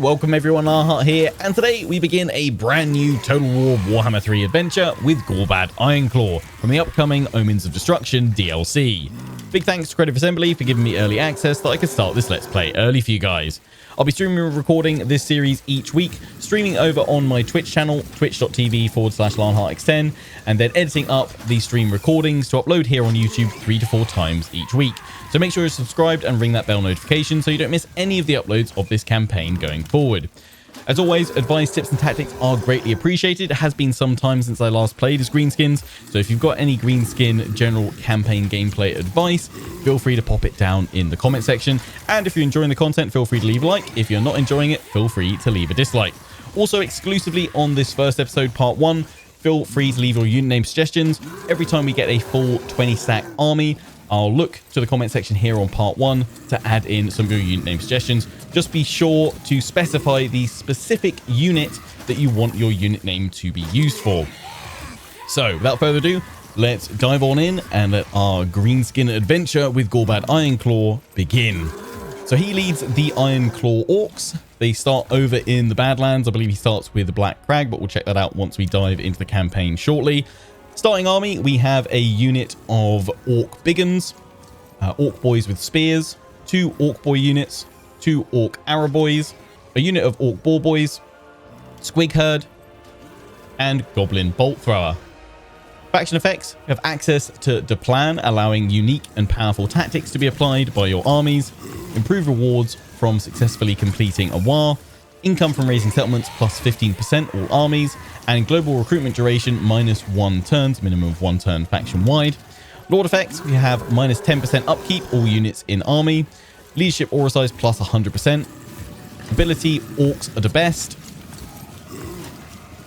welcome everyone, WAAAGH here, and today we begin a brand new Total War Warhammer 3 adventure with Gorbad Ironclaw from the upcoming Omens of Destruction DLC. Big thanks to Creative Assembly for giving me early access so that I could start this Let's Play early for you guys. I'll be streaming and recording this series each week, streaming over on my Twitch channel, twitch.tv/LionHeartX10, and then editing up the stream recordings to upload here on YouTube 3 to 4 times each week. So make sure you're subscribed and ring that bell notification so you don't miss any of the uploads of this campaign going forward. As always, advice, tips and tactics are greatly appreciated. It has been some time since I last played as Greenskins, so if you've got any Greenskin general campaign gameplay advice, feel free to pop it down in the comment section. And if you're enjoying the content, feel free to leave a like. If you're not enjoying it, feel free to leave a dislike. Also, exclusively on this first episode, part 1, feel free to leave your unit name suggestions. Every time we get a full 20-stack army, I'll look to the comment section here on part 1 to add in some of your unit name suggestions. Just be sure to specify the specific unit that you want your unit name to be used for. So, without further ado, let's dive on in and let our Greenskin adventure with Gorbad Ironclaw begin. So he leads the Ironclaw Orcs. They start over in the Badlands. I believe he starts with the Black Crag, but we'll check that out once we dive into the campaign shortly. Starting army, we have a unit of Orc Biggins, Orc Boys with Spears, 2 Orc Boy units, 2 Orc Arrow Boys, a unit of Orc Boar Boys, Squig Herd, and Goblin Bolt Thrower. Faction effects have access to the plan, allowing unique and powerful tactics to be applied by your armies, improved rewards from successfully completing a WAAAGH, income from raising settlements plus 15% all armies, and global recruitment duration -1 turns, minimum of 1 turn faction wide. Lord effects, we have minus 10% upkeep all units in army, leadership aura size plus 100%, ability orcs are the best,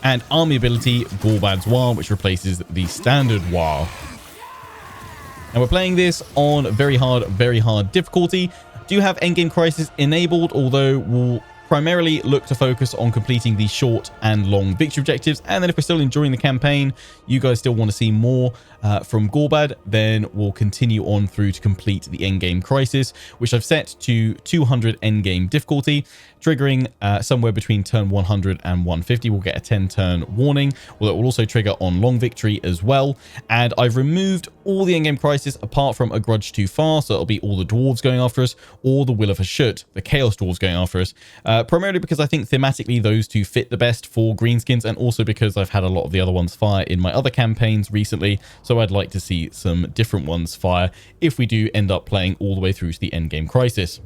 and army ability Gorbad's WAAAGH, which replaces the standard WAAAGH. And we're playing this on very hard difficulty. Do have endgame crisis enabled, although we'll primarily look to focus on completing the short and long victory objectives. And then if we're still enjoying the campaign, you guys still want to see more from Gorbad, then we'll continue on through to complete the endgame crisis, which I've set to 200 endgame difficulty, triggering somewhere between turn 100 and 150. We'll get a 10-turn warning, although it will also trigger on long victory as well. And I've removed all the endgame crisis apart from A Grudge Too Far, so it'll be all the dwarves going after us, or the Will of a Shoot, the Chaos dwarves going after us, primarily because I think thematically those two fit the best for Greenskins, and also because I've had a lot of the other ones fire in my other campaigns recently, so I'd like to see some different ones fire if we do end up playing all the way through to the endgame crisis.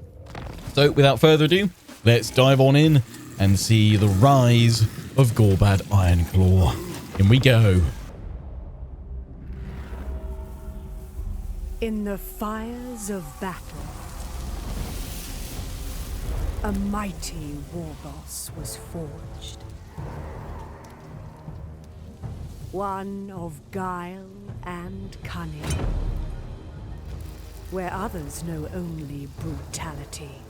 So without further ado, let's dive on in and see the rise of Gorbad Ironclaw. In we go. In the fires of battle, a mighty Warboss was forged. One of guile and cunning, where others know only brutality.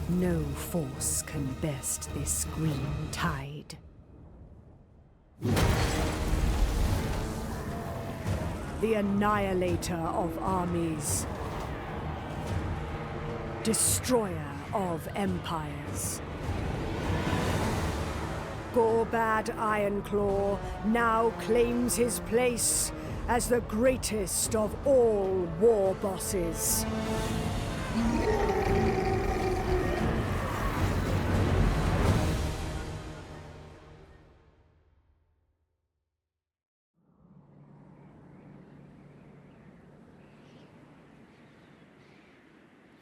No force can best this green tide. The annihilator of armies, destroyer of empires. Gorbad Ironclaw now claims his place as the greatest of all war bosses.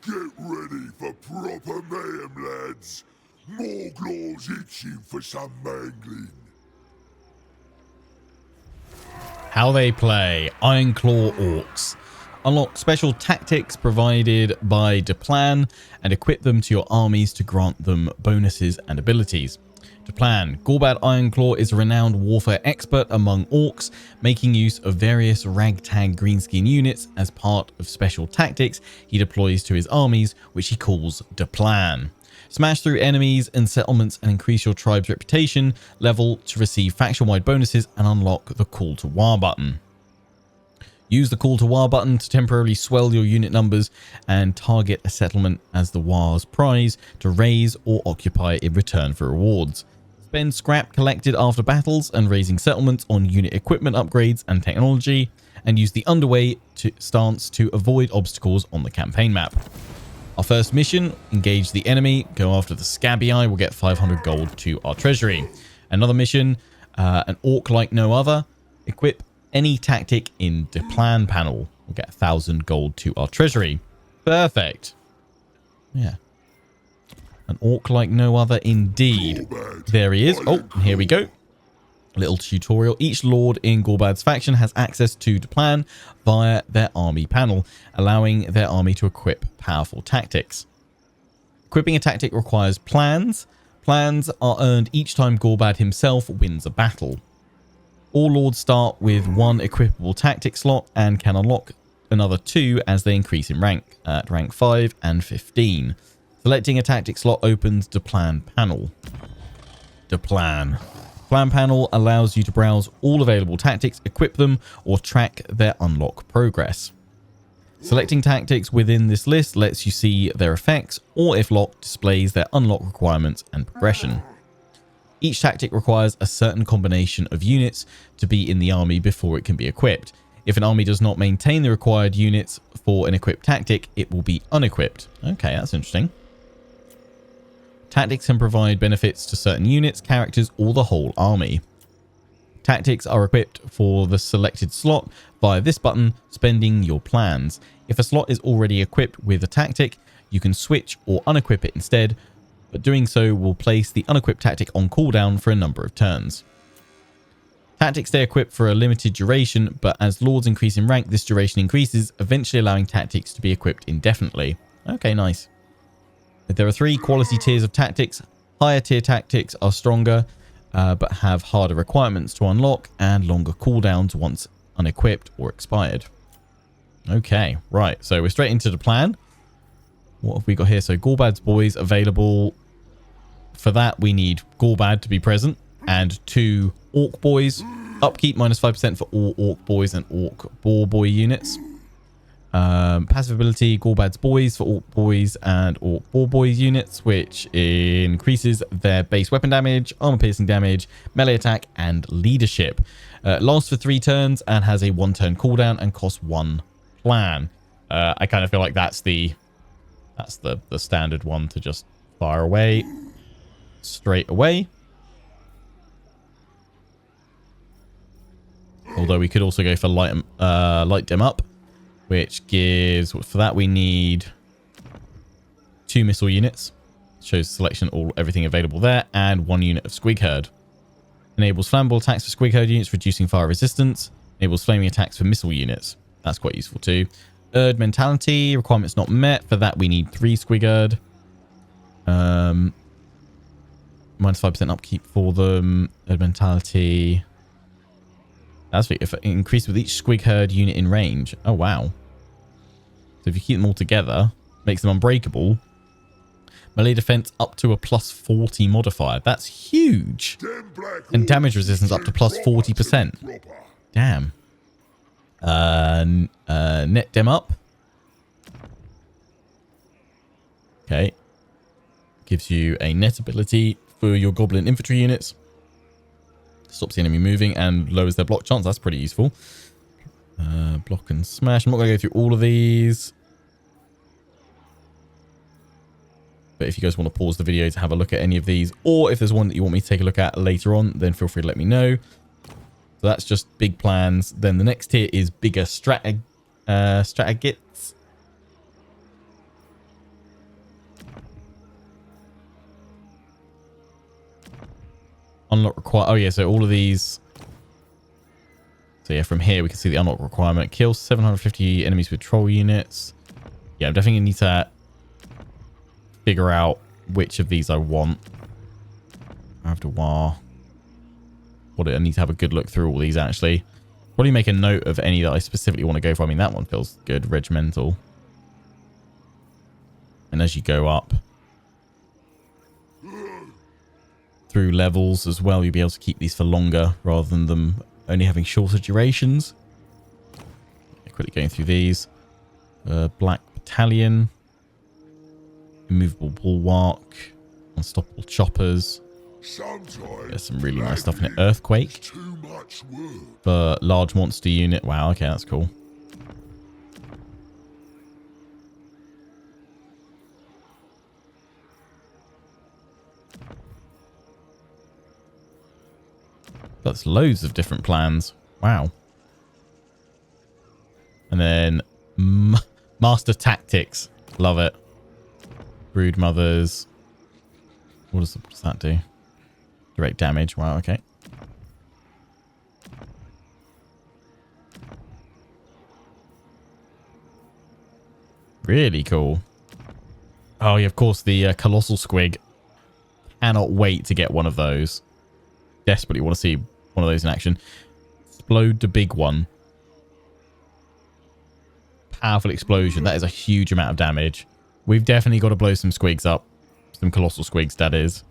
Get ready for proper mayhem, lads. More claws itching for some mangling. How they play Ironclaw Orcs. Unlock special tactics provided by the plan and equip them to your armies to grant them bonuses and abilities. To plan, Gorbad Ironclaw is a renowned warfare expert among orcs, making use of various ragtag greenskin units as part of special tactics he deploys to his armies, which he calls the plan. Smash through enemies and settlements and increase your tribe's reputation level to receive faction-wide bonuses and unlock the Call to War button. Use the call to war button to temporarily swell your unit numbers and target a settlement as the war's prize to raise or occupy in return for rewards. Spend scrap collected after battles and raising settlements on unit equipment upgrades and technology, and use the underway stance to avoid obstacles on the campaign map. Our first mission, engage the enemy, go after the Scabby Eye, we'll get 500 gold to our treasury. Another mission, an orc like no other, equip any tactic in the plan panel, we'll get 1,000 gold to our treasury. Perfect. Yeah. An orc like no other indeed. There he is. Oh, here we go. A little tutorial. Each lord in Gorbad's faction has access to the plan via their army panel, allowing their army to equip powerful tactics. Equipping a tactic requires plans. Plans are earned each time Gorbad himself wins a battle. All lords start with 1 equipable tactic slot and can unlock another 2 as they increase in rank at rank 5 and 15. Selecting a tactic slot opens the plan panel. The plan panel allows you to browse all available tactics, equip them, or track their unlock progress. Selecting tactics within this list lets you see their effects, or if locked, displays their unlock requirements and progression. Each tactic requires a certain combination of units to be in the army before it can be equipped. If an army does not maintain the required units for an equipped tactic, it will be unequipped. Okay, that's interesting. Tactics can provide benefits to certain units, characters, or the whole army. Tactics are equipped for the selected slot via this button, spending your plans. If a slot is already equipped with a tactic, you can switch or unequip it instead, but doing so will place the unequipped tactic on cooldown for a number of turns. Tactics stay equipped for a limited duration, but as lords increase in rank, this duration increases, eventually allowing tactics to be equipped indefinitely. Okay, nice. There are 3 quality tiers of tactics. Higher tier tactics are stronger, but have harder requirements to unlock and longer cooldowns once unequipped or expired. Okay, right. So we're straight into the plan. What have we got here? So Gorbad's boys available. For that, we need Gorbad to be present and 2 orc boys. Upkeep -5% for all orc boys and orc boar boy units. Passive ability, Gorbad's boys for orc boys and orc boar boys units, which increases their base weapon damage, armor piercing damage, melee attack, and leadership. Lasts for 3 turns and has a 1-turn cooldown and costs 1 plan. I kind of feel like that's the standard one to just fire away straight away. Although we could also go for light dim up, which gives, for that we need 2 missile units. Shows selection, everything available there, and 1 unit of Squig Herd. Enables flammable attacks for Squig Herd units, reducing fire resistance. Enables flaming attacks for missile units. That's quite useful too. Erd mentality, requirements not met. For that we need 3 Squig Herd. -5% upkeep for them. Erd mentality. That's if it increases with each Squig Herd unit in range. Oh wow. So if you keep them all together, makes them unbreakable. Melee defense up to a +40 modifier. That's huge. And damage resistance up to +40%. Damn. Net dem up. Okay. Gives you a net ability for your goblin infantry units. Stops the enemy moving and lowers their block chance. That's pretty useful. Block and smash. I'm not going to go through all of these. But if you guys want to pause the video to have a look at any of these, or if there's one that you want me to take a look at later on, then feel free to let me know. So that's just big plans. Then the next tier is bigger strategies. Unlock require. Oh yeah, so all of these. So yeah, from here we can see the unlock requirement. Kill 750 enemies with troll units. Yeah, I'm definitely need to figure out which of these I want. After WAAAGH. I need to have a good look through all these actually. Probably make a note of any that I specifically want to go for. I mean, that one feels good. Regimental. And as you go up through levels as well, you'll be able to keep these for longer rather than them only having shorter durations. quickly going through these. Black Battalion. Immovable Bulwark. Unstoppable Choppers. There's some really nice stuff in it. Earthquake. For large monster unit. Wow, okay, that's cool. That's loads of different plans. Wow. And then Master Tactics. Love it. Brood Mothers. What does that do? Direct damage. Wow, okay. Really cool. Oh, yeah, of course, the Colossal Squig. Cannot wait to get one of those. Desperately want to see one of those in action. Explode the big one. Powerful explosion. That is a huge amount of damage. We've definitely got to blow some squigs up. Some colossal squigs, that is.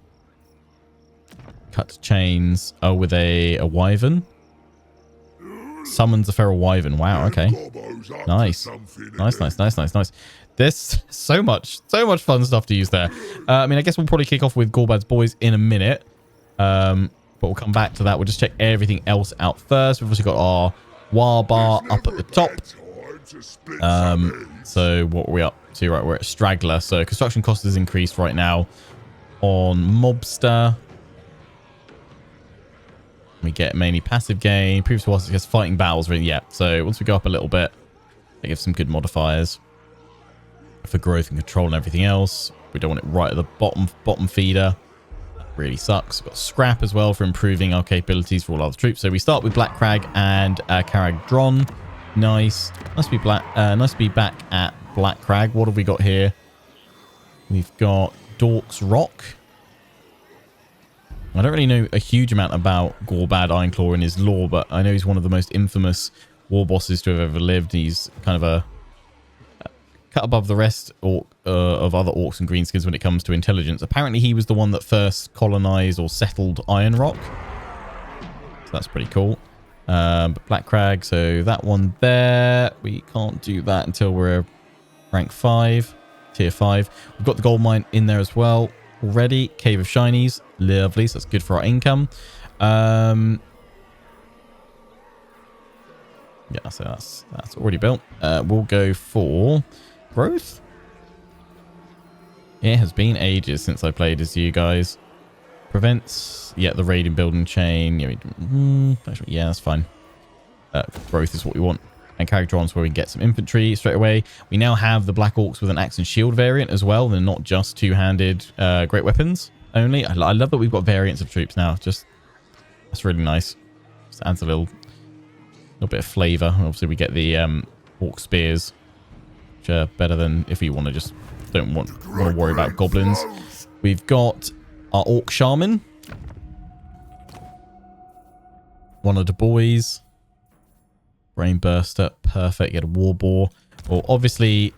Cut chains. Oh, with a wyvern. Summons a feral wyvern. Wow, okay. Nice. Nice. There's so much fun stuff to use there. I mean, I guess we'll probably kick off with Gorbad's boys in a minute. But we'll come back to that. We'll just check everything else out first. We've obviously got our war bar up at the top. So what are we up to? Right, we're at Straggler. So construction cost is increased right now on Mobster. We get mainly passive gain. Previous was against fighting battles. Really, yeah. So once we go up a little bit, they give some good modifiers for growth and control and everything else. We don't want it right at the bottom feeder. Really sucks. We've got scrap as well for improving our capabilities for all other troops. So we start with Black Crag and Carag Dron. Nice. Nice to be back at Black Crag. What have we got here? We've got Dork's Rock. I don't really know a huge amount about Gorbad Ironclaw and his lore, but I know he's one of the most infamous war bosses to have ever lived. He's kind of a cut above the rest of other orcs and greenskins when it comes to intelligence. Apparently, he was the one that first colonized or settled Iron Rock. So that's pretty cool. But Black Crag, so that one there. We can't do that until we're rank 5, tier 5. We've got the gold mine in there as well already. Cave of Shinies. Lovely. So that's good for our income. Yeah, so that's already built. We'll go for growth. It has been ages since I played as you guys. Prevents, yeah, the raid and building chain. Yeah, that's fine. Growth is what we want. And character-ons where we can get some infantry straight away. We now have the Black Orcs with an axe and shield variant as well. They're not just two-handed great weapons only. I love that we've got variants of troops now. Just, that's really nice. Just adds a little bit of flavor. Obviously, we get the orc spears, which are better than if we want to just don't want to worry about goblins. We've got our orc shaman, one of the boys, brain burster, perfect. Get a war boar. Well, obviously,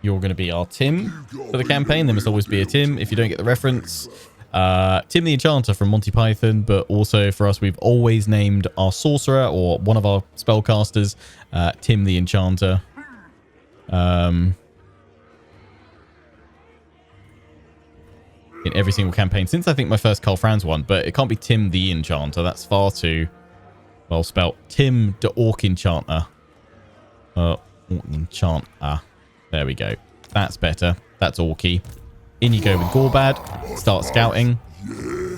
you're going to be our Tim for the campaign. There must always be a Tim if you don't get the reference. Tim the Enchanter from Monty Python, but also for us, we've always named our sorcerer or one of our spellcasters Tim the Enchanter. In every single campaign since I think my first Karl Franz one, but it can't be Tim the Enchanter. That's far too well spelled. Tim the Orc Enchanter. Orc Enchanter. There we go. That's better. That's orky. In you go with Gorbad. Start scouting.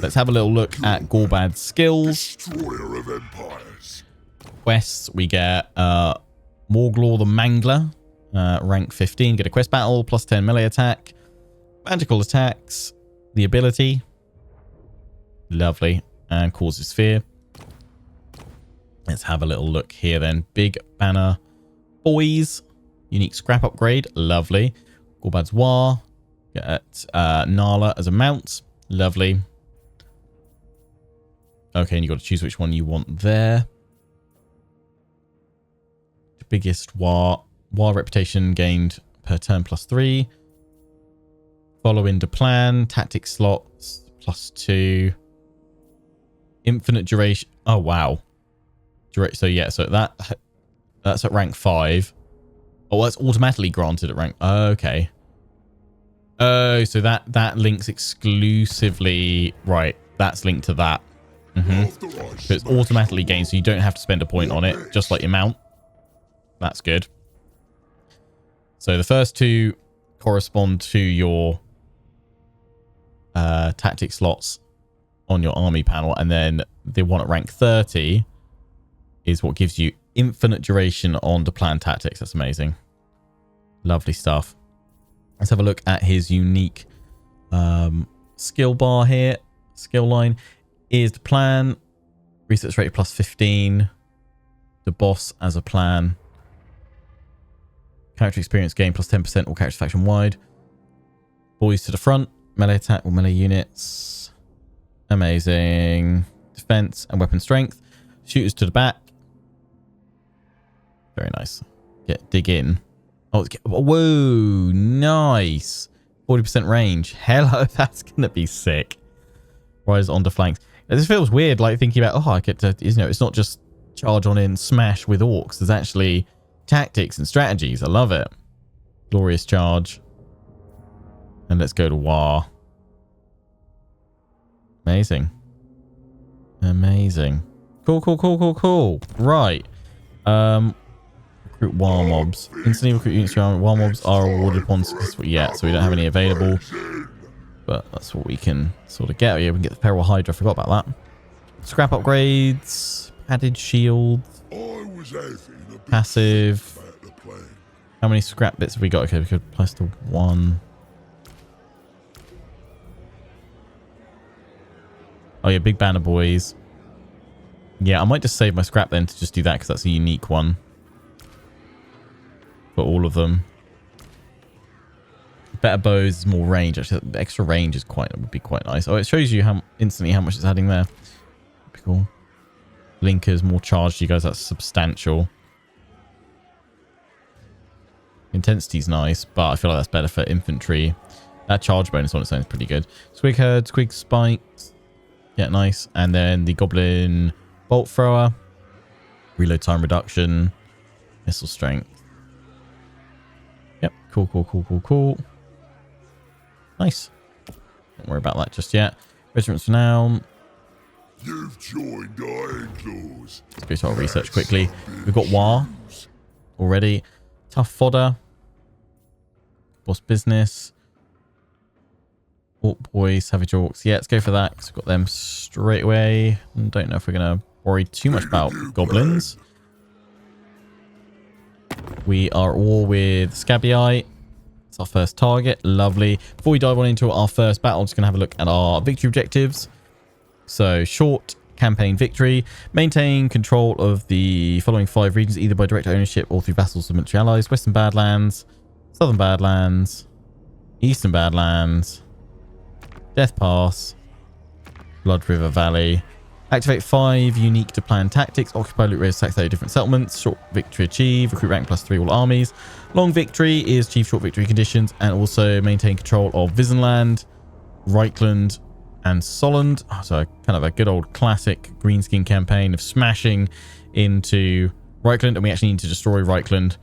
Let's have a little look at Gorbad's skills. Destroyer of empires. Quests. We get Morglaw the Mangler. Rank 15. Get a quest battle. Plus 10 melee attack. Magical attacks. The ability. Lovely. And causes fear. Let's have a little look here then. Big banner. Boys. Unique scrap upgrade. Lovely. Gorbad's War. Get Nala as a mount. Lovely. Okay, and you've got to choose which one you want there. The biggest War reputation gained per turn +3. Follow into plan. Tactic slots +2. Infinite duration. Oh, wow. So, yeah, so that That's at rank 5. Oh, that's automatically granted at rank... Okay. Oh, so that links exclusively... Right, that's linked to that. So it's automatically gained, so you don't have to spend a point on it, just like your mount. That's good. So the first 2 correspond to your tactic slots on your army panel, and then the one at rank 30 is what gives you infinite duration on the planned tactics. That's amazing. Lovely stuff. Let's have a look at his unique skill bar here. Skill line is the plan. Research rate plus 15. The boss as a plan. Character experience gain plus 10% all characters faction wide. Boys to the front. Melee attack or melee units. Amazing. Defense and weapon strength. Shooters to the back. Very nice. Dig in. Oh, whoa. Nice. 40% range. Hello, that's going to be sick. Rise on the flanks. This feels weird, like thinking about, oh, I get to, you know, it's not just charge on in, smash with orcs. There's actually tactics and strategies. I love it. Glorious charge. And let's go to WAAAGH. Amazing. Amazing. Cool. Right. Recruit WAAAGH mobs. Instantly recruit units to your army. WAAAGH mobs are awarded upon successful yet, so we don't have any available. But that's what we can sort of get. Yeah, we can get the Peril Hydra. I forgot about that. Scrap upgrades. Padded shield. Passive. How many scrap bits have we got? Okay, we could plus to 1. Oh yeah, big banner boys. Yeah, I might just save my scrap then to just do that because that's a unique one. For all of them. Better bows, more range. Actually, the extra range is would be quite nice. Oh, it shows you instantly how much it's adding there. Cool. Blinkers, more charge to you guys. That's substantial. Intensity's nice, but I feel like that's better for infantry. That charge bonus on its own is pretty good. Squig herd, squig spikes. Yeah, nice. And then the goblin bolt thrower. Reload time reduction. Missile strength. Yep. Cool. Nice. Don't worry about that just yet. Regiments for now. You've joined Ironclaws. Let's go to our research quickly. We've got WAAAGH already. Tough fodder. Boss business. Orc boys, savage orcs. Yeah, let's go for that because we've got them straight away. Don't know if we're going to worry too much about goblins. We are at war with Scabby. It's our first target. Lovely. Before we dive on into our first battle, I'm just going to have a look at our victory objectives. So, short campaign victory. Maintain control of the following 5 regions, either by direct ownership or through vassals of military allies. Western Badlands, Southern Badlands, Eastern Badlands, Death Pass, Blood River Valley. Activate 5 unique to plan tactics. Occupy loot raise attack 30 different settlements. Short victory achieve. Recruit rank plus 3 all armies. Long victory is achieve short victory conditions and also maintain control of Visenland, Reichland, and Solland. So kind of a good old classic greenskin campaign of smashing into Reichland, and we actually need to destroy Reichland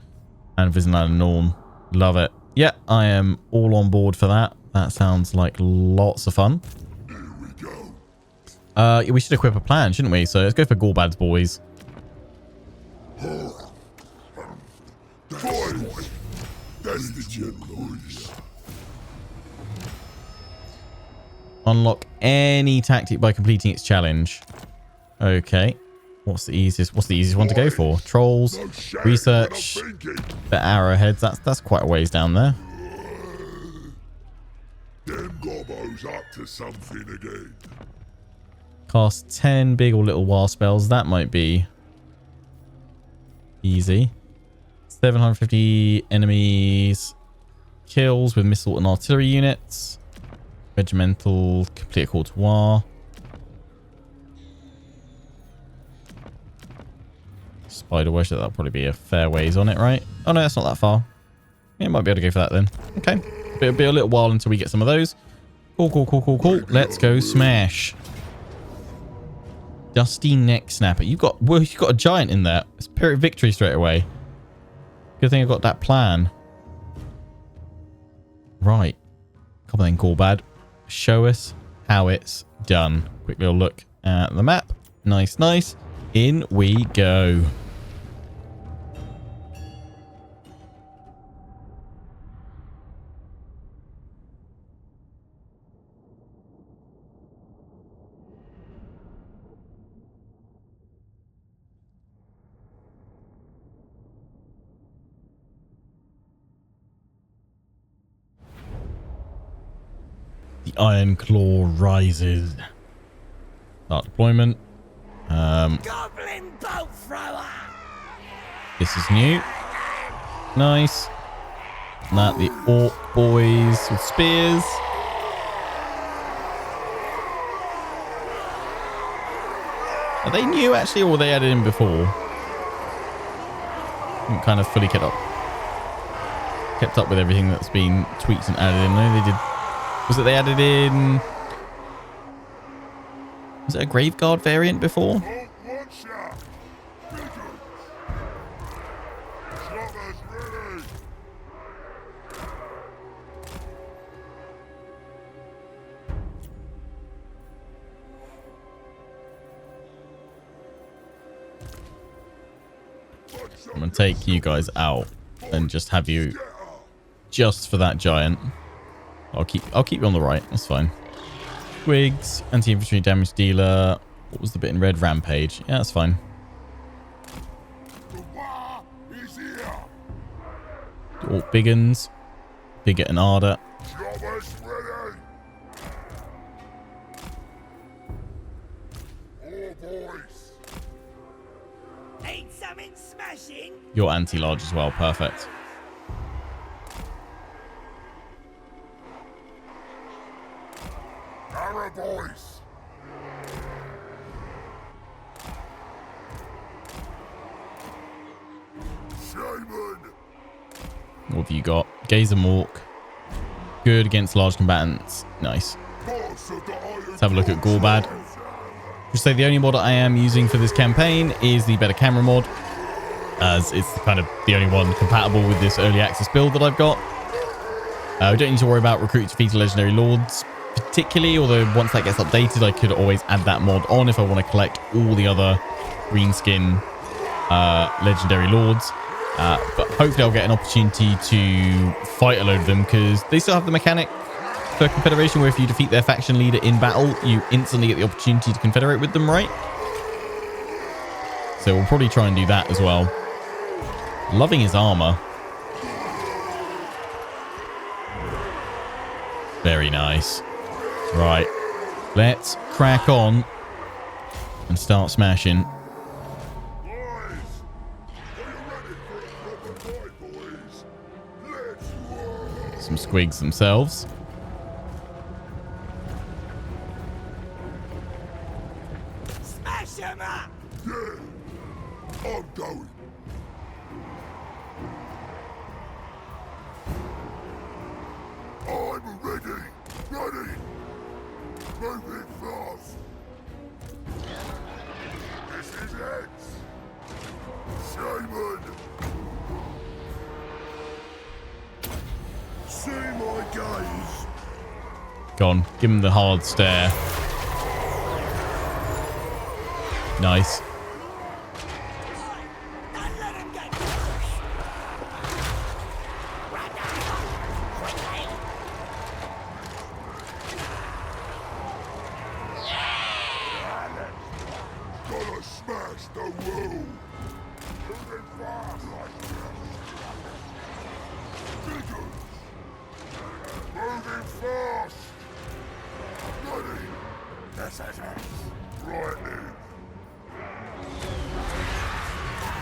and Visenland and Norn. Love it. Yeah, I am all on board for that. That sounds like lots of fun. We should equip a plan, shouldn't we? So let's go for Gorbad's boys. That's the general. Unlock any tactic by completing its challenge. Okay. What's the easiest one to go for? Trolls, research, the arrowheads. That's quite a ways down there. Them gobbo's up to something again. Cast 10 big or little WAAAGH spells. That might be easy. 750 enemies. Kills with missile and artillery units. Regimental. Complete a call to war. Spider worship. That'll probably be a fair ways on it, right? Oh no, that's not that far. Yeah, might be able to go for that then. Okay. It'll be a little while until we get some of those. Cool. Let's go smash. Dusty Neck Snapper. You've got a giant in there. Spirit Victory straight away. Good thing I got that plan. Right. Come on then, Gorbad. Show us how it's done. Quick little look at the map. Nice, nice. In we go. The Ironclaw rises. Start deployment. Goblin bolt thrower. This is new. Nice. And that the orc boys with spears. Are they new actually, or were they added in before? I'm kind of fully kept up with everything that's been tweaked and added in. No, they did. Was it they added in? Was it a Graveguard variant before? I'm gonna take you guys out and just have you just for that giant. I'll keep you on the right. That's fine. Twigs, anti-infantry damage dealer. What was the bit in red? Rampage. Yeah, that's fine. Orc Biggins. Bigot and Ardor. Ain't something smashing? You're anti-large as well. Perfect. Voice. Shaman. What have you got? Gazer Mork. Good against large combatants. Nice. Let's have a look at Gorbad. Just say the only mod I am using for this campaign is the better camera mod, as it's kind of the only one compatible with this early access build that I've got. We don't need to worry about recruit to defeat legendary lords particularly, although once that gets updated I could always add that mod on if I want to collect all the other green skin legendary lords, but hopefully I'll get an opportunity to fight a load of them, because they still have the mechanic for confederation where if you defeat their faction leader in battle you instantly get the opportunity to confederate with them, right? So we'll probably try and do that as well. Loving his armor. Very nice. Right, let's crack on and start smashing. Some squigs themselves. Smash him up! Yeah, I'm going. I'm ready. Ready. Moving fast. This is it. Shaman. See my gaze. Go on, give him the hard stare. Nice. Don't let him get Gotta smash the wall. Moving fast like this. Figures. Moving fast. Ready. This is it. Right in.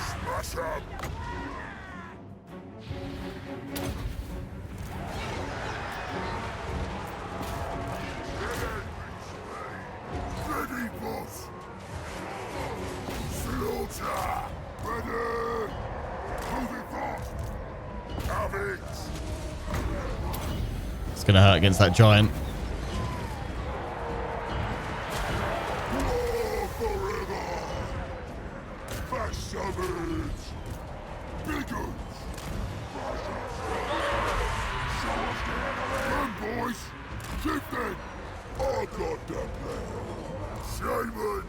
Smash up. Ready, boss. Slaughter. Ready. Moving fast. Have it. It's going to hurt against that giant. War forever. damage! Biggins! Run, boys! Chieftain! I got the plan! Shaman!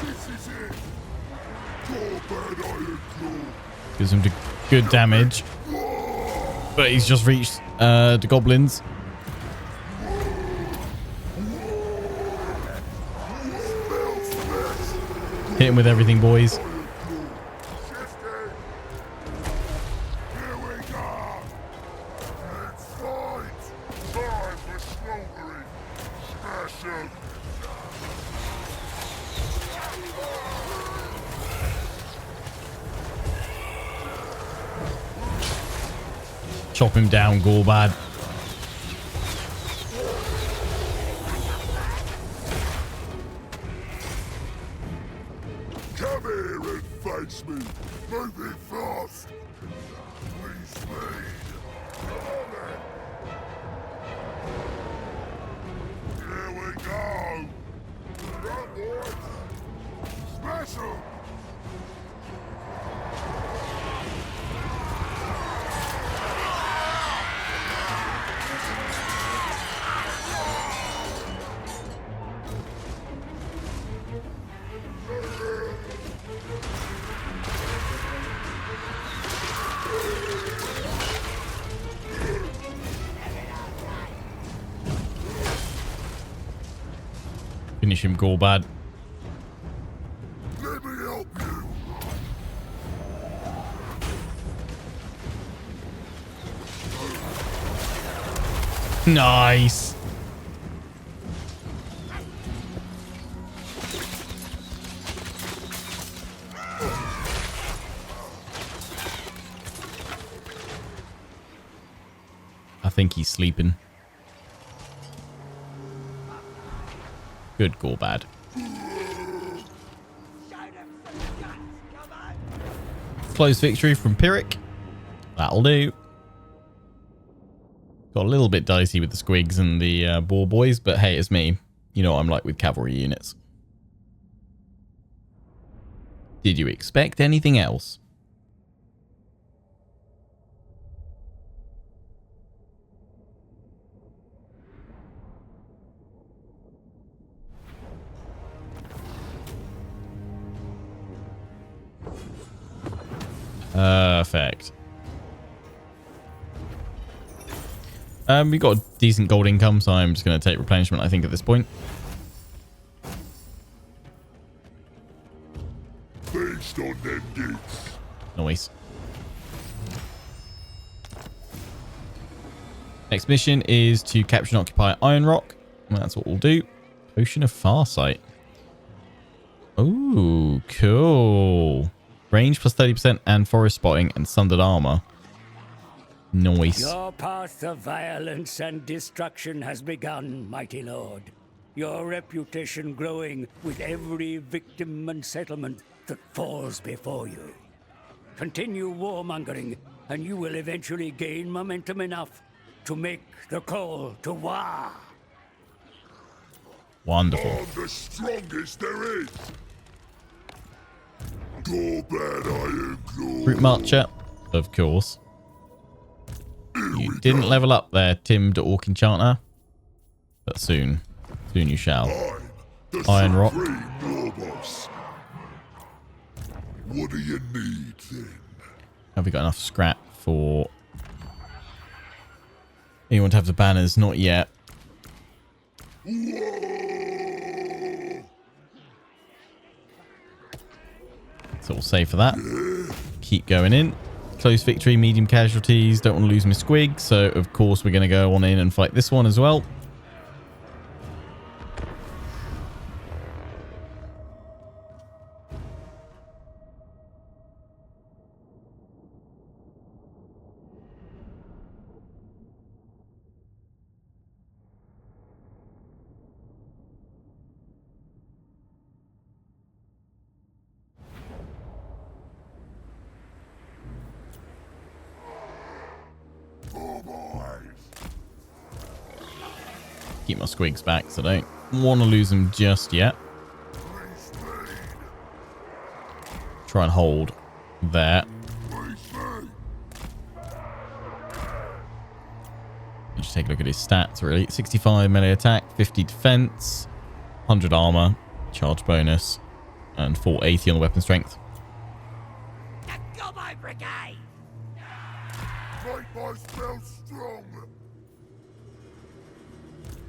This is it! Gorbad Ironclaw! Gives him good damage. But he's just reached the goblins. Hit him with everything, boys. Here we go! Let's fight! Time for slaughtering! Smash him! Chop him down, Gorbad. Come here and face me! Moving fast! Please speed! Here we go! Run, boys! Smash 'em! Finish him, Gorbad. Let me help you! Nice. I think he's sleeping. Good, Gorbad. Close victory from Pyrrhic. That'll do. Got a little bit dicey with the squigs and the boar boys, but hey, it's me. You know what I'm like with cavalry units. Did you expect anything else? Perfect. We got a decent gold income, so I'm just going to take replenishment, I think, at this point. Based on them gates. Nice. Next mission is to capture and occupy Iron Rock. Well, that's what we'll do. Potion of Farsight. Ooh, cool. Range plus 30% and forest spotting and sundered armor. Nice. Your path of violence and destruction has begun, mighty lord. Your reputation growing with every victim and settlement that falls before you. Continue warmongering, and you will eventually gain momentum enough to make the call to WAAAGH. Wonderful. I'm the strongest there is! Gorbad Ironclaw! Root Marcher, of course. You didn't level up there, Tim the Orc Enchanter. But soon. Soon you shall. I'm the Iron Rock. Supreme Warboss. What do you need then? Have we got enough scrap for anyone to have the banners? Not yet. So we'll save for that. Keep going in. Close victory, medium casualties. Don't want to lose my squig. So, of course, we're going to go on in and fight this one as well. Keep my squigs back, so I don't want to lose them just yet. try and hold there. Just take a look at his stats, really. 65 melee attack, 50 defense, 100 armor, charge bonus, and 480 on the weapon strength. Go my brigade! Make my spell strong.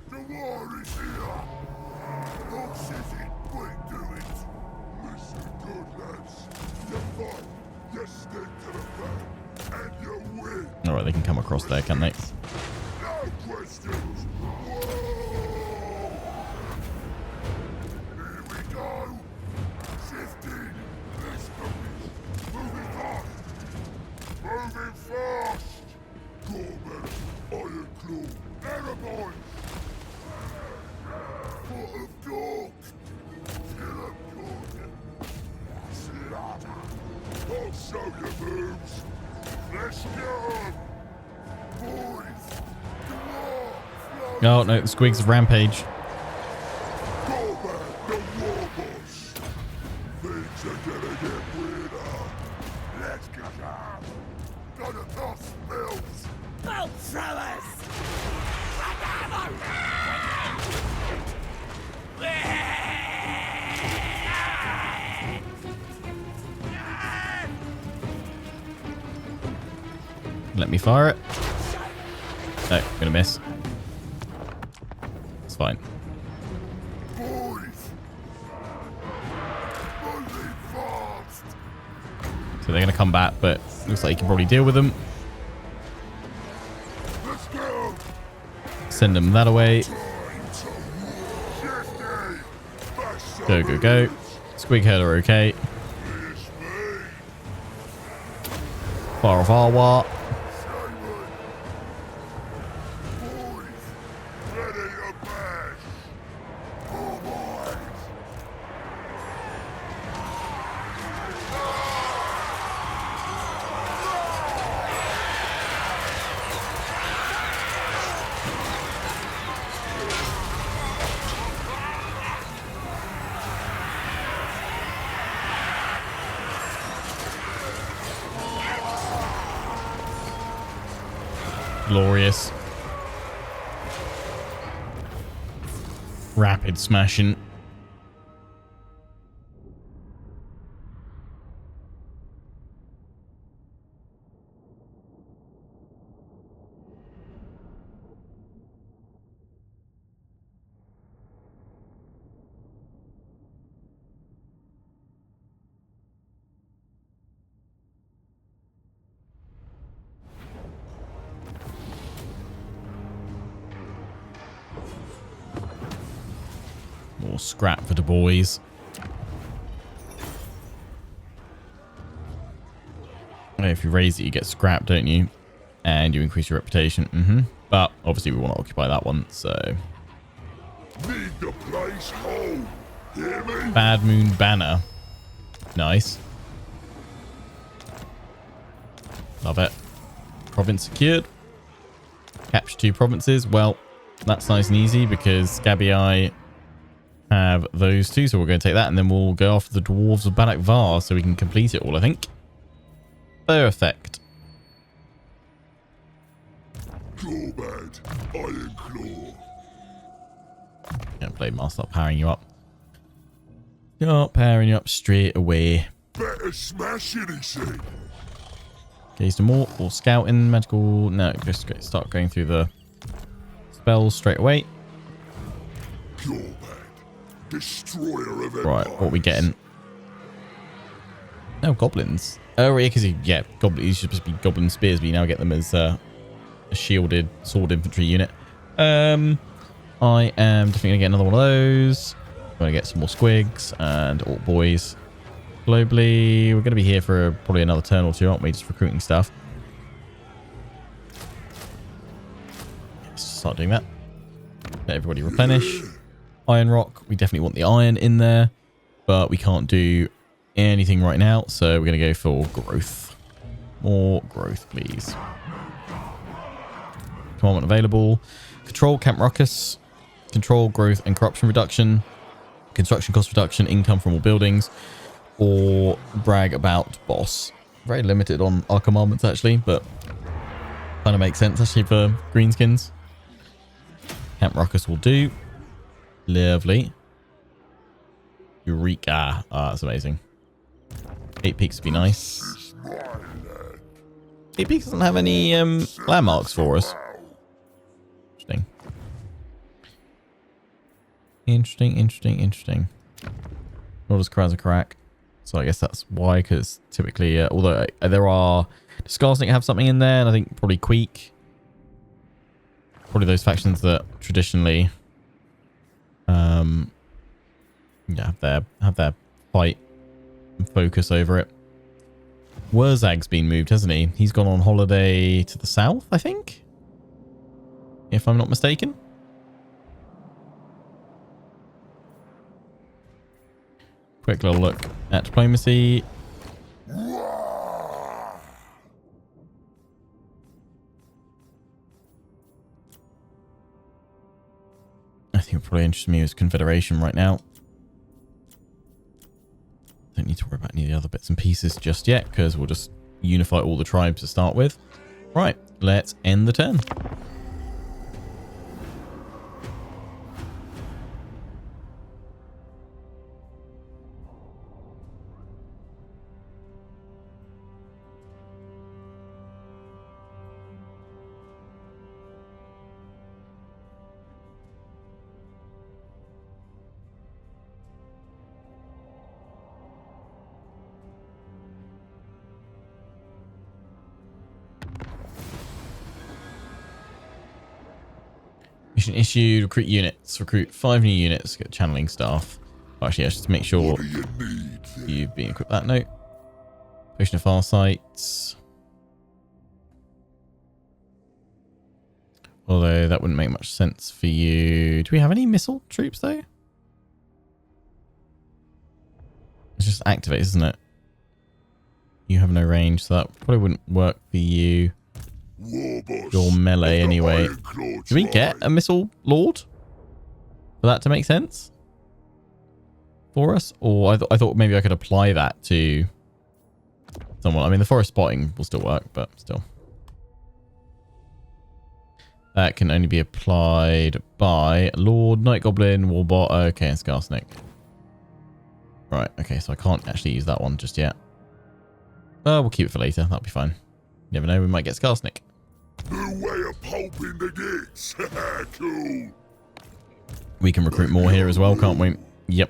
The war is here. No sitting, but do it. Listen, good lads. You fight, you stick to the plan, and you win. All right, they can come across there, can't they? No questions. Whoa! Here we go. Shifting. This goes. Moving fast. Moving fast. Gorbad Ironclaw. Airborne. Foot of dog. Kill 'em good. Slaughter. I'll show you moves. Let's go. Boys. Oh, no, the squigs have rampage. Gorbad, the Warboss. Things are gonna get weirder. Let's get up. Gonna pass spells. Bolt throwers! Let me fire it. No, gonna miss. It's fine. Boys. Moving fast. So they're gonna come back, but looks like you can probably deal with them. Let's go. Send them that away. Go, go, go. Squig head are okay. Far off Arwa. Glorious. Rapid smashing. More scrap for the boys. If you raise it, you get scrap, don't you? And you increase your reputation. But obviously we want to occupy that one, so... Need the place whole. Hear me? Bad Moon Banner. Nice. Love it. Province secured. Capture 2 provinces. Well, that's nice and easy because Scabby have those 2, so we're going to take that, and then we'll go after the dwarves of WAAAGH so we can complete it all, I think. Perfect. Gorbad Ironclaw. Yeah, Blade Master, start powering you up. Start powering you up straight away. Better smash it, he said. Okay, some more or scouting, magical. No, just start going through the spells straight away. Gorbad, destroyer of empires. Right, what are we getting? No, goblins. Oh, yeah, because goblins. These should just be goblin spears, but you now get them as a shielded sword infantry unit. I am definitely gonna get another one of those. I'm gonna get some more squigs and orc boys. Globally, we're gonna be here for probably another turn or 2, aren't we? Just recruiting stuff. Let's start doing that. Let everybody replenish. Iron rock. We definitely want the iron in there, but we can't do anything right now, so we're gonna go for growth. More growth, please. Commandment available. Control camp ruckus. Control growth and corruption reduction. Construction cost reduction. Income from all buildings. or brag about boss. Very limited on our commandments actually, but kind of makes sense actually for greenskins. Camp Ruckus will do. Lovely. Eureka. Ah, that's amazing. 8 Peaks would be nice. 8 Peaks doesn't have any landmarks for us. Interesting. Not as crack as a crack. So I guess that's why, because typically, although there are... Does Skarsnik have something in there? And I think probably Queek. Probably those factions that traditionally... yeah, have their fight and focus over it. WAAAGH's been moved, hasn't he? He's gone on holiday to the south, I think? If I'm not mistaken. Quick little look at diplomacy. I think what probably interests me is confederation right now. Don't need to worry about any of the other bits and pieces just yet, because we'll just unify all the tribes to start with. Right, let's end the turn. Mission issued, recruit units. Recruit 5 new units, get channeling staff. Actually, just to make sure you've been equipped that note. Potion of Farsight. Although that wouldn't make much sense for you. Do we have any missile troops though? It's just activates, isn't it? You have no range, so that probably wouldn't work for you. Warboss, Your melee anyway. Do we get a missile lord for that to make sense for us? Or I thought maybe I could apply that to someone. I mean, the forest spotting will still work, but still. That can only be applied by Lord, Night Goblin, Warbot, okay, and Skarsnik. Right, okay, so I can't actually use that one just yet. We'll keep it for later. That'll be fine. You never know, we might get Skarsnik. New way of pulping the gates. Cool. We can recruit more here as well, can't we? Yep.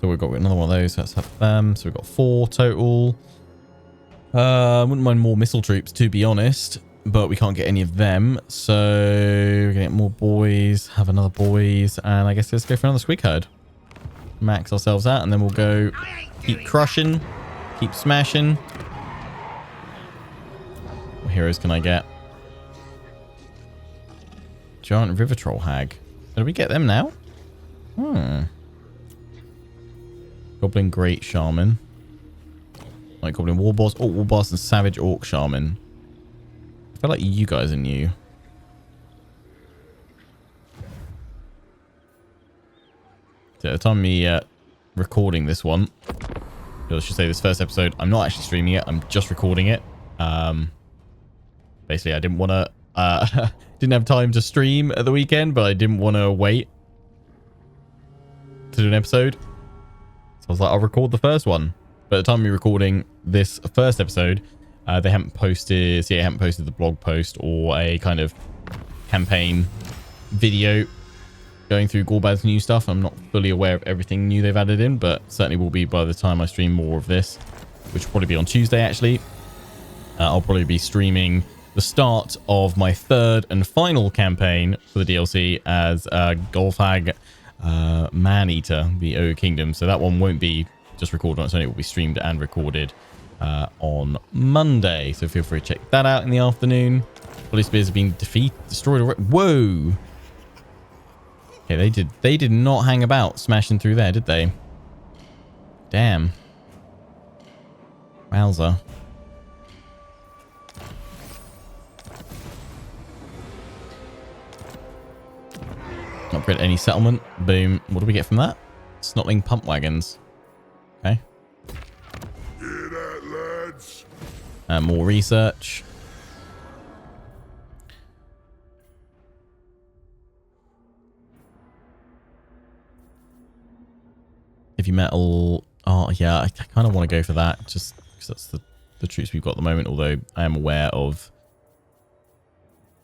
So we've got another one of those. Let's have them. So we've got 4 total. Wouldn't mind more missile troops, to be honest, but we can't get any of them. So we're gonna get more boys, have another boys, and I guess let's go for another squig herd. Max ourselves out, and then we'll go keep crushing, keep smashing. What heroes can I get? Giant River Troll Hag. Did we get them now? Goblin Great Shaman. Like Goblin Warboss. Oh, Warboss and Savage Orc Shaman. I feel like you guys are new. So at the time of me recording this one, I should say this first episode, I'm not actually streaming it. I'm just recording it. Basically, I didn't want to... didn't have time to stream at the weekend, but I didn't want to wait to do an episode. So I was like, I'll record the first one. But at the time of me recording this first episode, they haven't posted... So yeah, haven't posted the blog post or a kind of campaign video going through Gorbad's new stuff. I'm not fully aware of everything new they've added in, but certainly will be by the time I stream more of this, which will probably be on Tuesday, actually. I'll probably be streaming the start of my 3rd and final campaign for the DLC as WAAAGH Man-Eater, the WAAAGH Kingdom. So that one won't be just recorded on its own. It will be streamed and recorded on Monday. So feel free to check that out in the afternoon. Holy Spears have been destroyed already. Whoa! Okay, they did not hang about smashing through there, did they? Damn. Wowza. Upgrade any settlement. Boom. What do we get from that? Snotling pump wagons. Okay. And more research. Heavy metal. Oh, yeah, I kind of want to go for that. Just because that's the troops we've got at the moment. Although I am aware of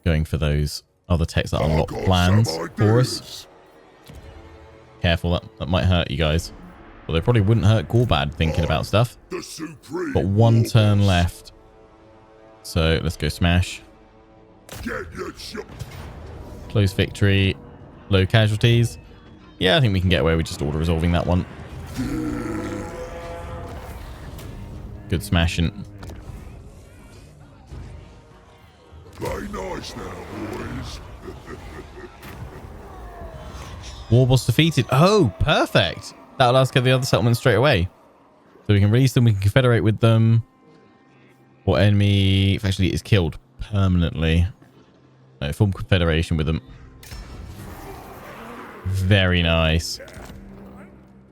going for those other techs that unlock plans for us. Careful, that might hurt you guys. Well, they probably wouldn't hurt Gorbad thinking about stuff. But one turn left. So let's go smash. Close victory. Low casualties. Yeah, I think we can get away with just auto-resolving that one. Good smashing. Play nice now, boys. Warboss defeated. Oh, perfect. That'll allow us to get the other settlements straight away. So we can release them, we can confederate with them. Or enemy actually is killed permanently. No, form confederation with them. Very nice. Do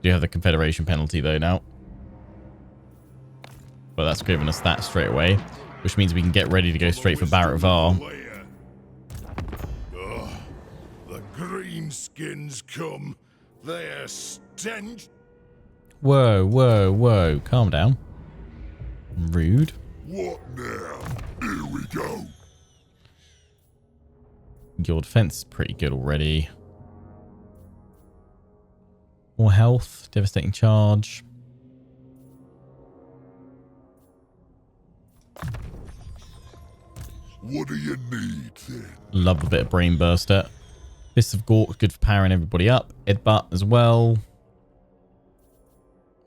you have the confederation penalty though now? Well, that's given us that straight away, which means we can get ready to go straight for WAAAGH. The greenskins come. Their stench. Whoa, whoa, whoa. Calm down. Rude. What now? Here we go. Your defense is pretty good already. More health. Devastating charge. What do you need then? Love a bit of brain burster. Fists of Gork, good for powering everybody up. Headbutt as well.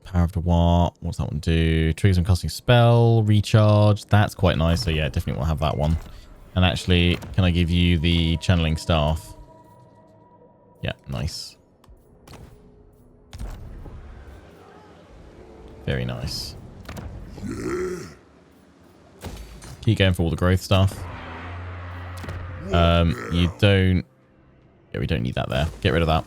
Power of the War. What's that one do? Triggers on casting spell. Recharge. That's quite nice. So yeah, definitely want to have that one. And actually, can I give you the channeling staff? Yeah, nice. Very nice. Yeah. Keep going for all the growth stuff. You don't... Yeah, we don't need that there. Get rid of that.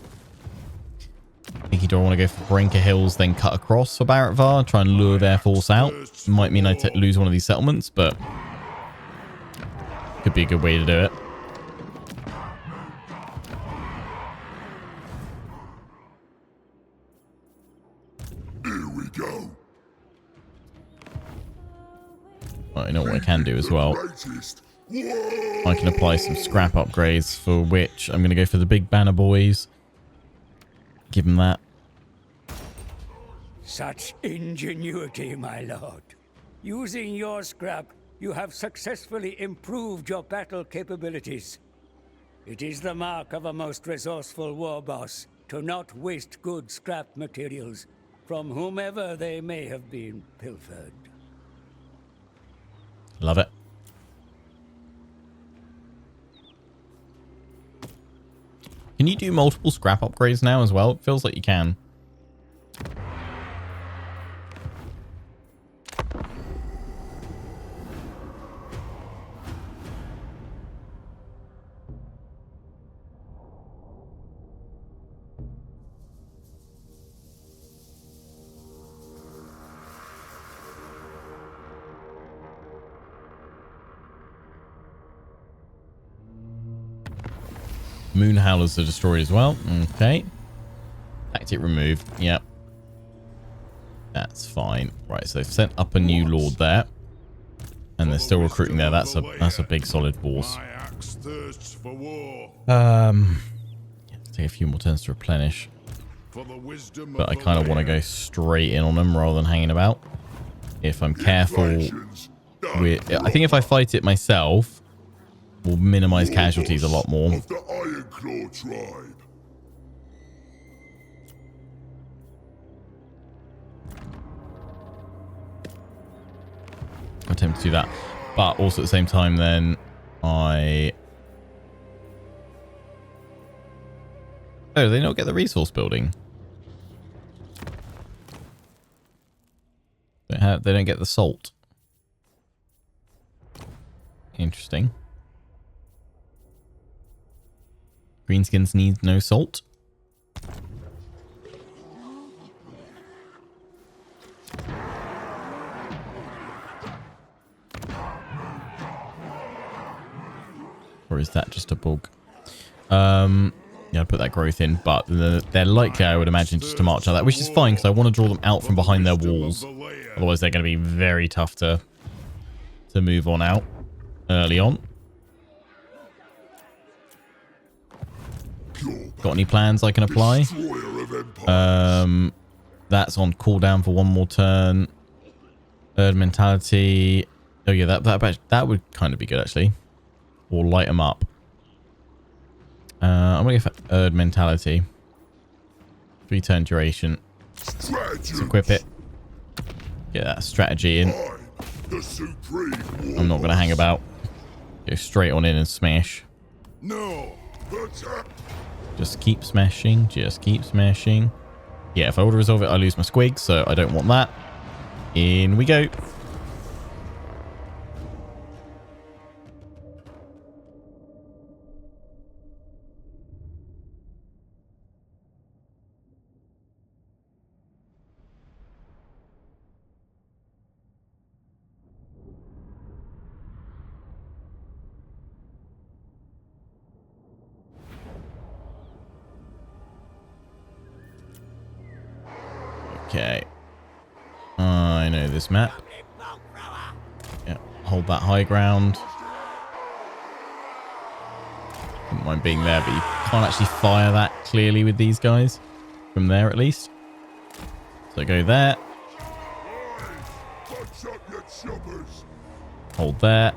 I think you don't want to go for Varenka Hills, then cut across for WAAAGH, try and lure their force out. Might mean I lose one of these settlements, but could be a good way to do it. Here we go. Well, you know what I can do as well? I can apply some scrap upgrades, for which I'm going to go for the big banner boys. Give them that. Such ingenuity, my lord. Using your scrap, you have successfully improved your battle capabilities. It is the mark of a most resourceful warboss to not waste good scrap materials from whomever they may have been pilfered. Love it. Can you do multiple scrap upgrades now as well? It feels like you can. Moon Howlers are destroyed as well. Okay. Tactic removed. Yep. That's fine. Right, so they've sent up a new lord there. And they're still recruiting there. That's a big solid force. Take a few more turns to replenish. But I kind of want to go straight in on them rather than hanging about. If I'm careful with... I think if I fight it myself, we'll minimize casualties a lot more. Of the Ironclaw tribe. I attempt to do that. But also at the same time then I... Oh, do they not get the resource building? They don't get the salt. Interesting. Greenskins need no salt. is that just a bug? Yeah, I'll put that growth in, but they're likely, I would imagine, just to march like that, which is fine because I want to draw them out from behind their walls. Otherwise, they're going to be very tough to move on out early on. Got any plans I can apply? That's on cooldown for one more turn. Third mentality. Oh yeah, that would kind of be good actually. Or light them up. I'm gonna go for Erd mentality. 3-turn duration. Let's equip it. Get that strategy in. I'm not gonna hang about. Go straight on in and smash. No. Just keep smashing. Just keep smashing. Yeah, if I auto resolve it, I lose my squig, so I don't want that. In we go. Okay. I know this map. Yeah, hold that high ground. Wouldn't mind being there, but you can't actually fire that clearly with these guys. From there, at least. So go there. Hold there.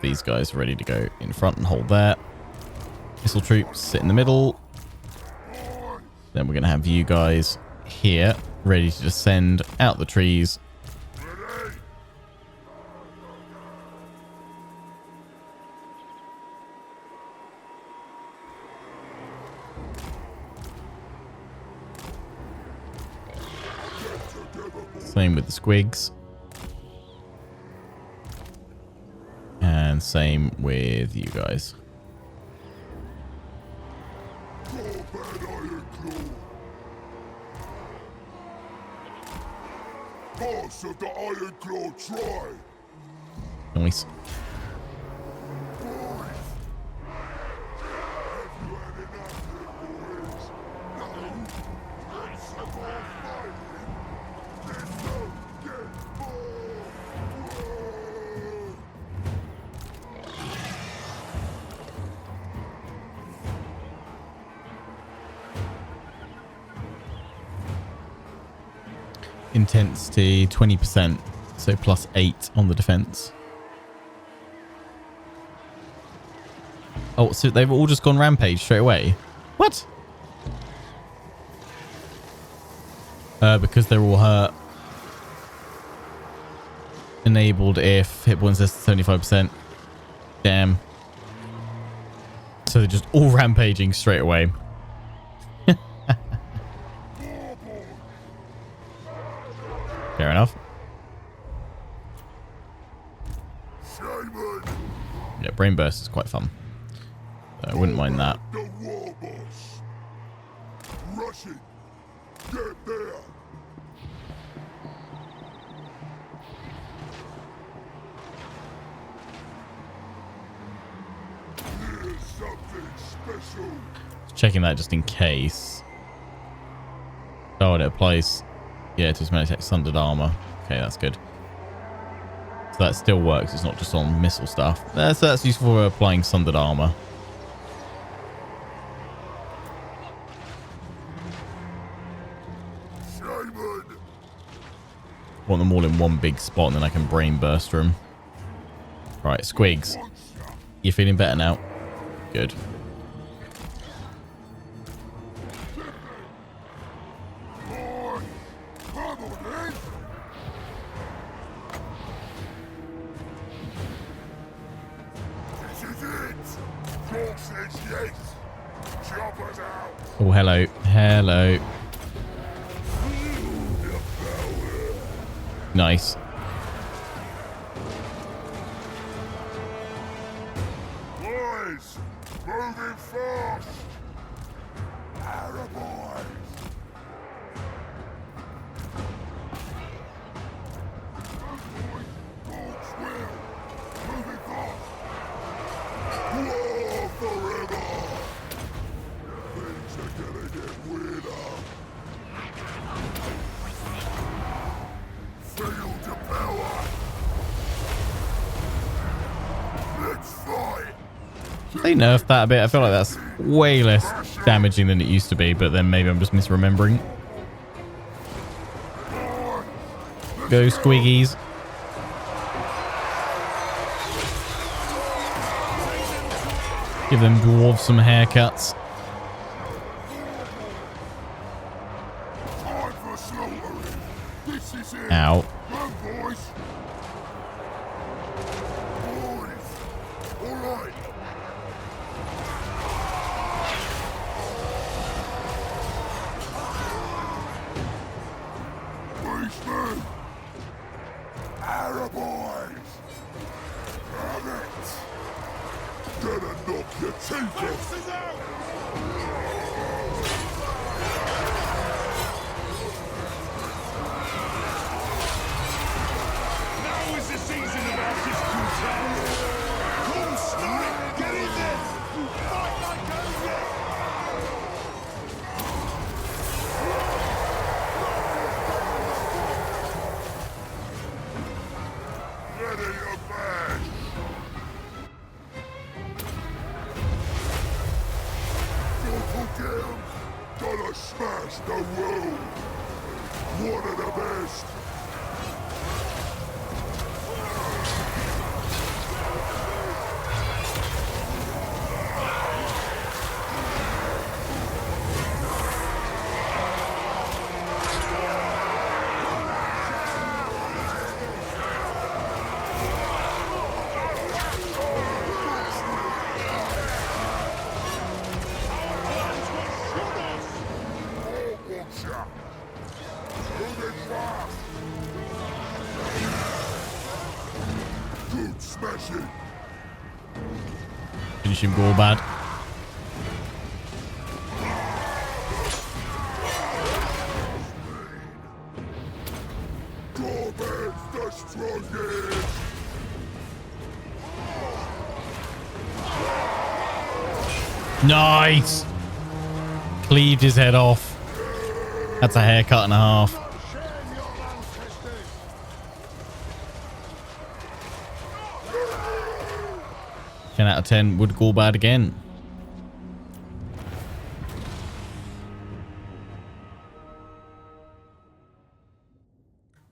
These guys are ready to go in front and hold there. Missile troops sit in the middle. Then we're going to have you guys here, ready to descend out the trees. Same with the squigs. And same with you guys. Boss of the Ironclaw try. Nice. Intensity 20%, so +8 on the defense. Oh, so they've all just gone rampage straight away? What? Because they're all hurt. Enabled if hit points less than 75%. Damn. So they're just all rampaging straight away. Fair enough. Yeah, Brain Burst is quite fun. I wouldn't mind that. The Warboss. Rushing. Get there. Here's something special. Checking that just in case. Oh, it applies. Yeah, to his melee attack, sundered armor. Okay, that's good. So that still works. It's not just on missile stuff. So that's useful for applying sundered armor. Want them all in one big spot, and then I can brain burst them. Right, squigs. You feeling better now? Good. Oh, hello. Hello. Nice. Boys, moving fast. Arrow boys. Moving fast. they nerfed that a bit? I feel like that's way less damaging than it used to be, but then maybe I'm just misremembering. Go Squiggies. Give them dwarves some haircuts. Ow. Finish him, Gorbad. Nice! Cleaved his head off. That's a haircut and a half. 10 out of 10 would Gorbad again.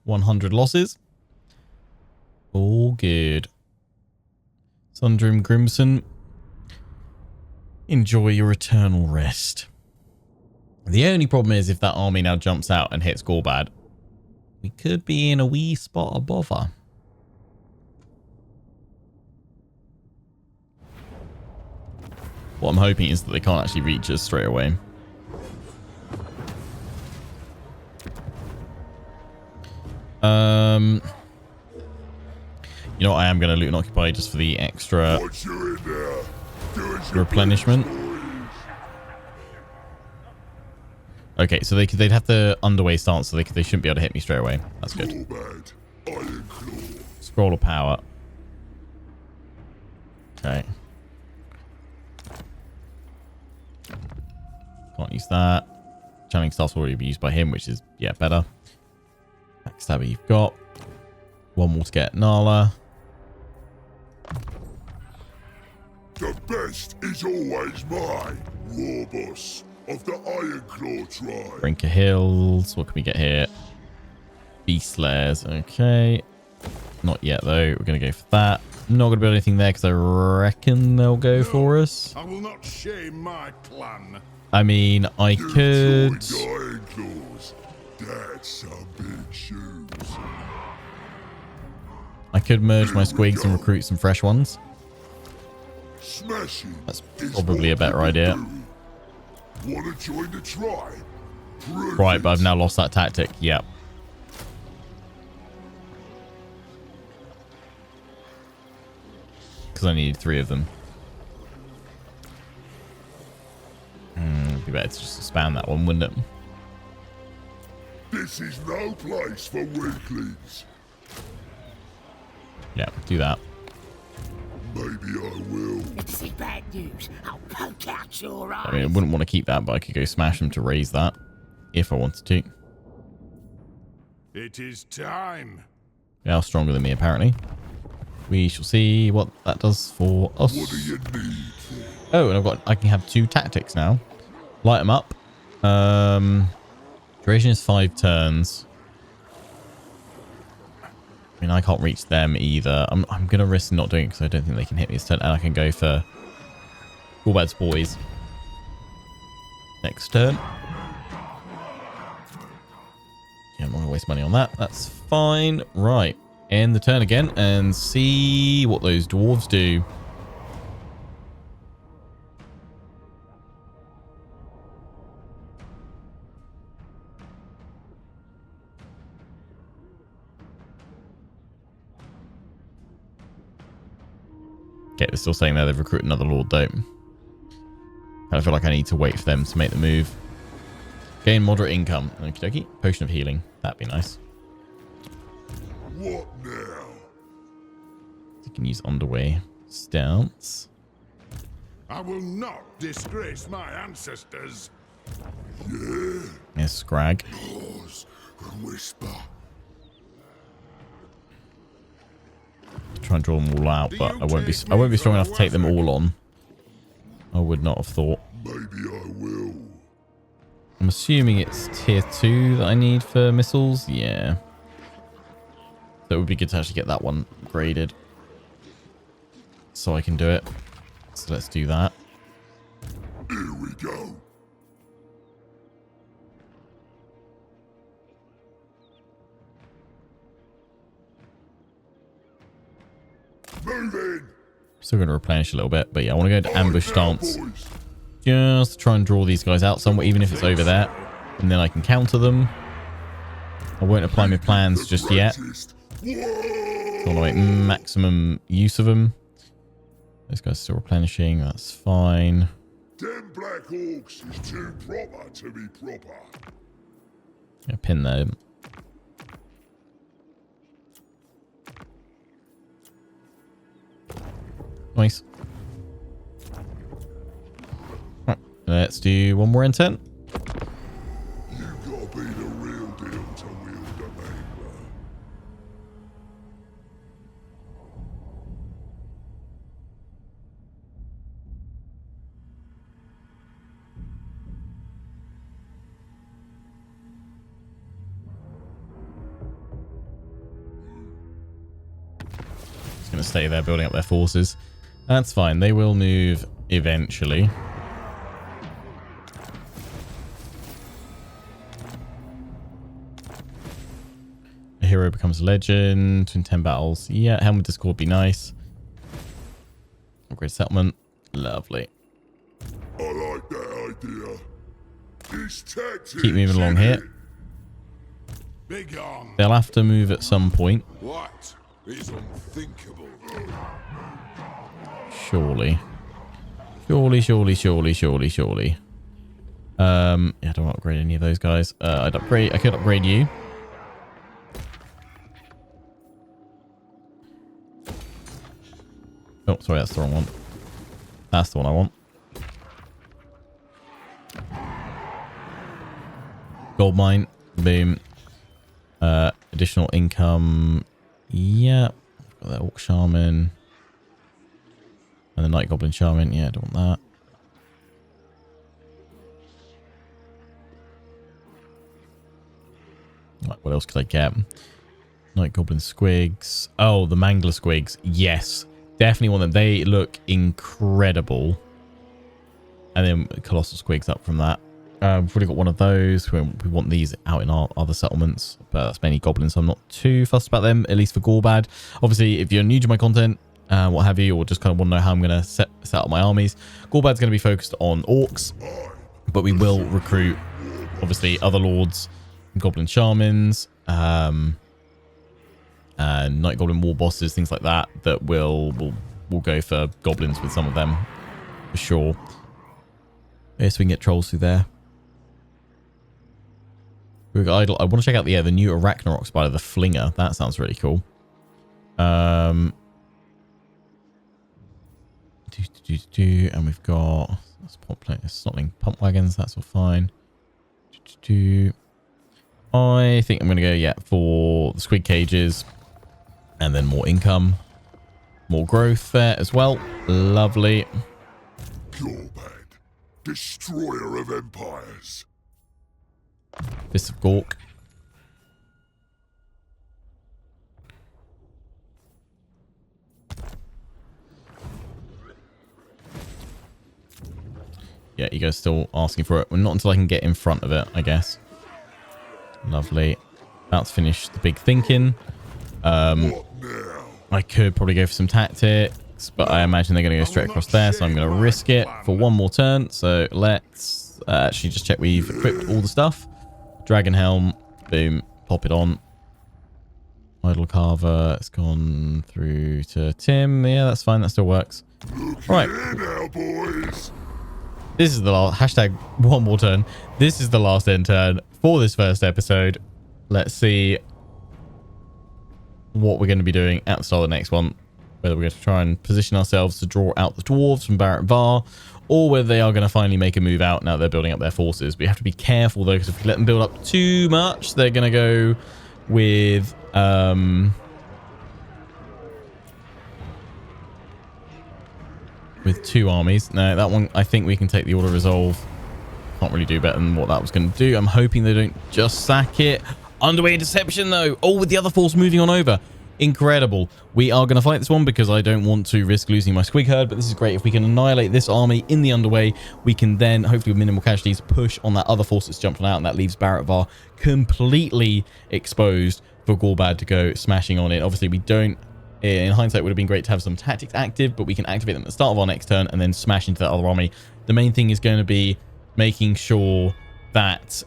$100 losses. All good. Sundrum Grimson. Enjoy your eternal rest. The only problem is if that army now jumps out and hits Gorbad, we could be in a wee spot of bother. What I'm hoping is that they can't actually reach us straight away. You know what? I am going to loot and occupy just for the extra replenishment. Okay, so they'd have the underway stance, so they shouldn't be able to hit me straight away. That's good. Scroll of power. Okay. Can't use that. Channeling staff's already be used by him, which is, yeah, better. Backstabber you've got. One more to get Nala. The best is always mine, Warboss of the Ironclaw tribe. Varenka Hills. What can we get here? Beast Slayers. Okay. Not yet, though. We're going to go for that. Not going to build anything there because I reckon they'll go for us. I will not shame my clan. I mean, I could... That's some big shoes. I could merge my squigs and recruit some fresh ones. Smashing. That's probably a better idea. Want to join the tribe? Right, but I've now lost that tactic. Yep. Because I needed 3 of them. It'd be better to just spam that one, wouldn't it? This is no place for weaklings. Yeah, do that. Maybe I will. This is bad news. I'll poke out your eyes. I mean, I wouldn't want to keep that, but I could go smash them to raise that. If I wanted to. It is time. They are stronger than me, apparently. We shall see what that does for us. What do you need? Oh, and I can have 2 tactics now. Light them up. Duration is 5 turns. I mean, I can't reach them either. I'm going to risk not doing it because I don't think they can hit me this turn. And I can go for Gorbad's boys. Next turn. Yeah, I'm not going to waste money on that. That's fine. Right. End the turn again and see what those dwarves do. Okay, they're still saying there they've recruited another lord though. I feel like I need to wait for them to make the move. Gain moderate income. Okie dokie. Potion of healing. That'd be nice. What now? You can use underway stance. I will not disgrace my ancestors. Yes, Scrag. Pause and whisper. Try and draw them all out, but I won't be strong enough to take them all on. I would not have thought. Maybe I will. I'm assuming it's tier 2 that I need for missiles. Yeah. So it would be good to actually get that one graded. So I can do it. So let's do that. Here we go. Moving. Still going to replenish a little bit, but yeah, I want to go into ambush stance. Just to try and draw these guys out somewhere, even if it's over there. And then I can counter them. I won't apply my plans just yet. I want to make maximum use of them. Those guys are still replenishing. That's fine. Them black orcs is too proper to be proper. Yeah, pin them. Nice. Right, let's do one more intent. You gotta be the real deal to wield a mangler. Just going to stay there building up their forces. That's fine. They will move eventually. A hero becomes a legend. In 10 battles. Yeah, Helm with Discord would be nice. Upgrade settlement. Lovely. I like that idea. This tactic. Keep moving along here. Big on. They'll have to move at some point. What is unthinkable? Surely. Surely. Yeah, I don't want to upgrade any of those guys. I could upgrade you. Oh, sorry, that's the wrong one. That's the one I want. Gold mine. Boom. Additional income. Yeah. Got that Orc Shaman. And the Night Goblin Shaman. Yeah, I don't want that. Right, what else could I get? Night Goblin Squigs. Oh, the Mangler Squigs. Yes. Definitely want them. They look incredible. And then Colossal Squigs up from that. We've already got one of those. We want these out in our other settlements. But that's mainly goblins, so I'm not too fussed about them, at least for Gorbad. Obviously, if you're new to my content, what have you, or just kind of want to know how I'm going to set up my armies, Gorbad's going to be focused on orcs. But we will recruit, obviously, other lords, goblin shamans, and night goblin war bosses, things like that, that will go for goblins with some of them, for sure. Yes, we can get trolls through there. I want to check out the new Arachnarok spider, the Flinger. That sounds really cool. And we've got Snotling pump wagons. That's all fine. I think I'm going to go, for the squid cages and then more income. More growth there as well. Lovely. Gorbad, destroyer of empires. Fist of Gork. Yeah, you guys still asking for it. Well, not until I can get in front of it, I guess. Lovely. About to finish the big thinking. What now? I could probably go for some tactics, but I imagine they're going to go straight across there, so I'm going to risk it for one more turn. So let's actually just check we've equipped all the stuff. Dragon Helm. Boom. Pop it on. Idol Carver. It's gone through to Tim. Yeah, that's fine. That still works. Right. Here now, boys. This is the last hashtag one more turn. This is the last end turn for this first episode. Let's see what we're going to be doing at the start of the next one. Whether we're going to try and position ourselves to draw out the dwarves from Varenka, or whether they are going to finally make a move out now they're building up their forces. We have to be careful though, because if we let them build up too much, they're going to go with two armies. No, that one, I think we can take the Order Resolve. Can't really do better than what that was going to do. I'm hoping they don't just sack it. Underway Interception, though. Oh, with the other force moving on over. Incredible. We are going to fight this one because I don't want to risk losing my Squig Herd, but this is great. If we can annihilate this army in the underway, we can then, hopefully with minimal casualties, push on that other force that's jumped on out, and that leaves Varenka completely exposed for Gorbad to go smashing on it. Obviously, we don't... In hindsight, it would have been great to have some tactics active, but we can activate them at the start of our next turn and then smash into that other army. The main thing is going to be making sure that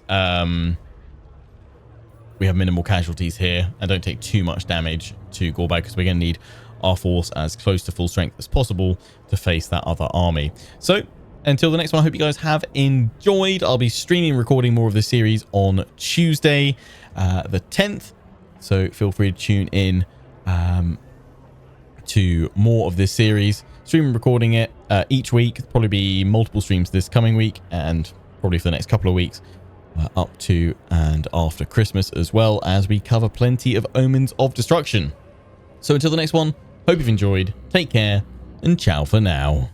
we have minimal casualties here and don't take too much damage to Gorbad, because we're going to need our force as close to full strength as possible to face that other army. So until the next one, I hope you guys have enjoyed. I'll be streaming and recording more of this series on Tuesday, the 10th. So feel free to tune in to more of this series. Streaming, recording it each week. There'll probably be multiple streams this coming week and probably for the next couple of weeks up to and after Christmas, as well as we cover plenty of Omens of Destruction. So until the next one, hope you've enjoyed, take care, and ciao for now.